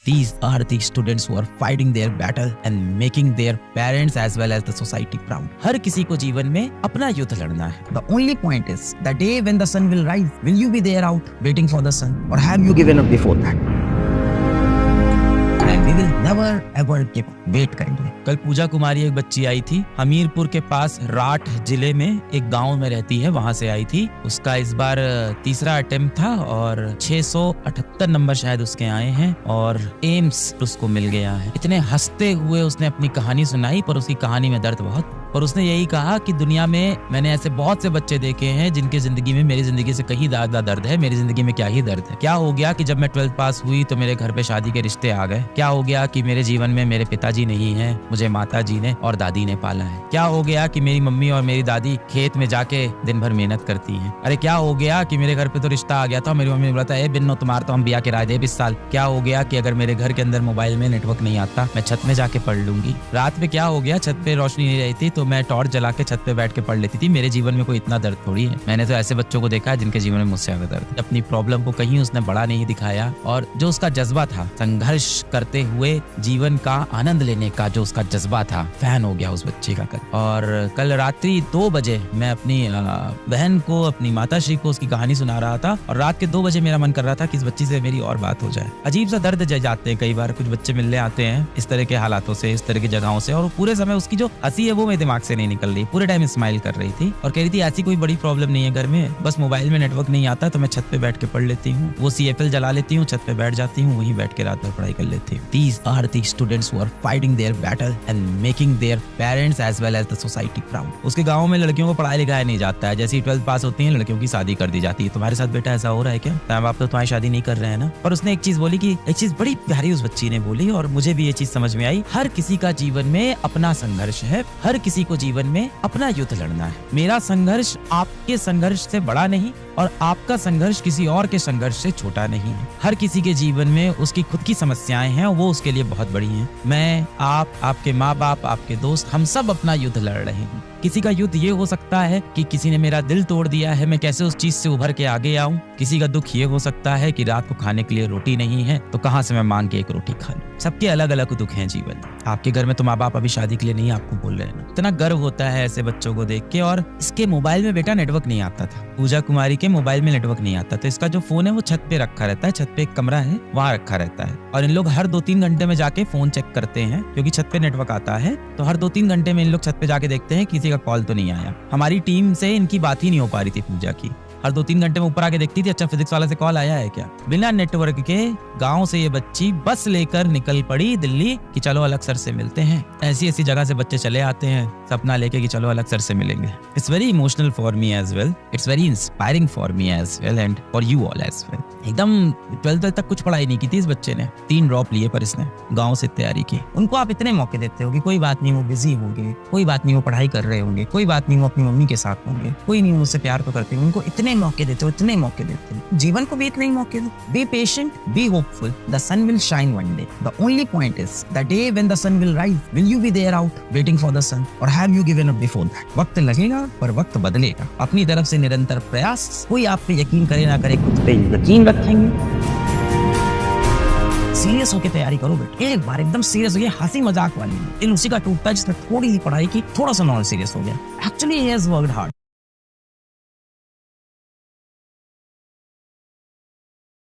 These are the students who are fighting their battle and making their parents as well as the society proud. हर किसी को जीवन में अपना युद्ध लड़ना है. The only point is the day when the sun will rise, will you be there out waiting for the sun, or have you given up before that? And we will never ever give up. Wait करेंगे. कल पूजा कुमारी एक बच्ची आई थी, हमीरपुर के पास राठ जिले में एक गांव में रहती है, वहां से आई थी. उसका इस बार तीसरा अटेम्प्ट था और 678 नंबर शायद उसके आए हैं और एम्स उसको मिल गया है. इतने हंसते हुए उसने अपनी कहानी सुनाई, पर उसकी कहानी में दर्द बहुत. और उसने यही कहा कि दुनिया में मैंने ऐसे बहुत से बच्चे देखे हैं जिनके जिंदगी में मेरी जिंदगी से कहीं ज्यादा दर्द है. मेरी जिंदगी में क्या ही दर्द है. क्या हो गया कि जब मैं 12th पास हुई तो मेरे घर पे शादी के रिश्ते आ गए. क्या हो गया कि मेरे जीवन में मेरे पिताजी नहीं है, मुझे माता जी ने और दादी ने पाला है. क्या हो गया कि मेरी मम्मी और मेरी दादी खेत में जाके दिन भर मेहनत करती हैं. अरे क्या हो गया कि मेरे घर पे तो रिश्ता आ गया था, मेरी मम्मी ने बोला था ए बिन्नो तुम्हारा तो हम ब्याह किराए दे 20 साल. क्या हो गया कि अगर मेरे घर के अंदर मोबाइल में नेटवर्क नहीं आता, मैं छत में जाके पढ़ लूंगी. रात में क्या हो गया, छत पे रोशनी नहीं रही थी तो मैं टॉर्च जला के छत पे बैठ के पढ़ लेती थी. मेरे जीवन में कोई इतना दर्द थोड़ी है. मैंने तो ऐसे बच्चों को देखा है जिनके जीवन में मुझसे ज्यादा दर्द. अपनी प्रॉब्लम को कहीं उसने बड़ा नहीं दिखाया और जो उसका जज्बा था संघर्ष करते हुए जीवन का आनंद लेने का, जो उसका जज्बा था, फैन हो गया उस बच्चे का कल. और कल रात्रि 2 बजे मैं अपनी बहन को, अपनी माताश्री को उसकी कहानी सुना रहा था और रात के 2 बजे मेरा मन कर रहा था कि इस बच्ची से मेरी और बात हो जाए. अजीब सा दर्द जाते हैं कई बार, कुछ बच्चे मिलने आते हैं इस तरह के हालातों से, इस तरह की जगहों से, और पूरे समय उसकी जो हंसी है वो मेरे दिमाग से नहीं निकल रही. पूरे टाइम स्माइल कर रही थी और कह रही थी ऐसी कोई बड़ी प्रॉब्लम नहीं है घर में, बस मोबाइल में नेटवर्क नहीं आता तो मैं छत पे बैठ के पढ़ लेती हूँ. वो CFL जला लेती हूँ, छत पे बैठ जाती हूँ, वहीं बैठ के रात भर पढ़ाई कर लेती हूँ. These are the students who are fighting their battle and making their parents as well as the society proud. उसके गाँव में लड़कियों को पढ़ाया लिखाया नहीं जाता है. जैसे 12th पास होती है लड़कियों की शादी कर दी जाती है. तुम्हारे साथ बेटा ऐसा हो रहा है क्या? माँ बाप तो तुम्हारी शादी नहीं कर रहे हैं ना. पर उसने एक चीज बोली कि एक चीज बड़ी प्यारी उस बच्ची ने बोली और मुझे भी ये चीज समझ में आई. हर किसी का जीवन में अपना संघर्ष है, हर किसी को जीवन में अपना युद्ध लड़ना है. मेरा संघर्ष आपके संघर्ष से बड़ा नहीं और आपका संघर्ष किसी और के संघर्ष से छोटा नहीं है. हर किसी के जीवन में उसकी खुद की समस्याएं हैं और वो उसके लिए बहुत बड़ी हैं. मैं, आप, आपके माँ बाप, आपके दोस्त, हम सब अपना युद्ध लड़ रहे हैं. किसी का युद्ध ये हो सकता है कि किसी ने मेरा दिल तोड़ दिया है, मैं कैसे उस चीज से उभर के आगे आऊं. किसी का दुख ये हो सकता है कि रात को खाने के लिए रोटी नहीं है तो कहां से मैं मांग के एक रोटी खा लूं. सबके अलग अलग दुख हैं जीवन. आपके घर में तो माँ बाप अभी शादी के लिए नहीं आपको बोल रहे हैं ना. इतना गर्व होता है ऐसे बच्चों को देख के. और इसके मोबाइल में बेटा नेटवर्क नहीं आता था. पूजा कुमारी के मोबाइल में नेटवर्क नहीं आता तो इसका जो फोन है वो छत पे रखा रहता है. छत पे एक कमरा है, वहाँ रखा रहता है और इन लोग हर 2-3 घंटे में जाके फोन चेक करते हैं क्योंकि छत पे नेटवर्क आता है. तो हर 2-3 घंटे में इन लोग छत पे जाके देखते हैं किसी का कॉल तो नहीं आया. हमारी टीम से इनकी बात ही नहीं हो पा रही थी पूजा की. हर 2-3 घंटे में ऊपर आके देखती थी अच्छा फिजिक्स वाले से कॉल आया है क्या. बिना नेटवर्क के गांव से ये बच्ची बस लेकर निकल पड़ी दिल्ली कि चलो अलग सर से मिलते हैं. ऐसी ऐसी जगह से बच्चे चले आते हैं सपना लेके कि चलो अलग सर से मिलेंगे. It's very emotional for me as well, it's very inspiring for me as well and for you all as well. एकदम 12th तक कुछ पढ़ाई नहीं की थी इस बच्चे ने. 3 ड्रॉप लिए पर इसने गाँव से तैयारी की. उनको आप इतने मौके देते हो कि कोई बात नहीं वो बिजी होंगे, कोई बात नहीं वो पढ़ाई कर रहे होंगे, कोई बात नहीं वो अपनी मम्मी के साथ होंगे, कोई नहीं मुझसे प्यार तो करते होंगे. उनको इतने मौके देते हो, इतने मौके देते हो. जीवन को भी इतने ही मौके दो. Be patient, be hopeful, the sun will shine one day. The only point is the day when the sun will rise, will you be there out waiting for the sun or have you given up before that. वक्त लगेगा पर वक्त बदलेगा. अपनी तरफ से निरंतर प्रयास. कोई आप पे यकीन करे ना करे, खुद पे यकीन रखेंगे. सीरियस होके तैयारी करो बेटा. एक बार एकदम सीरियस हो गया, हंसी मजाक वाली. इन उसी का टूटता जिसने थोड़ी सी पढ़ाई की, थोड़ा सा नॉन सीरियस हो गया. Actually he has worked hard.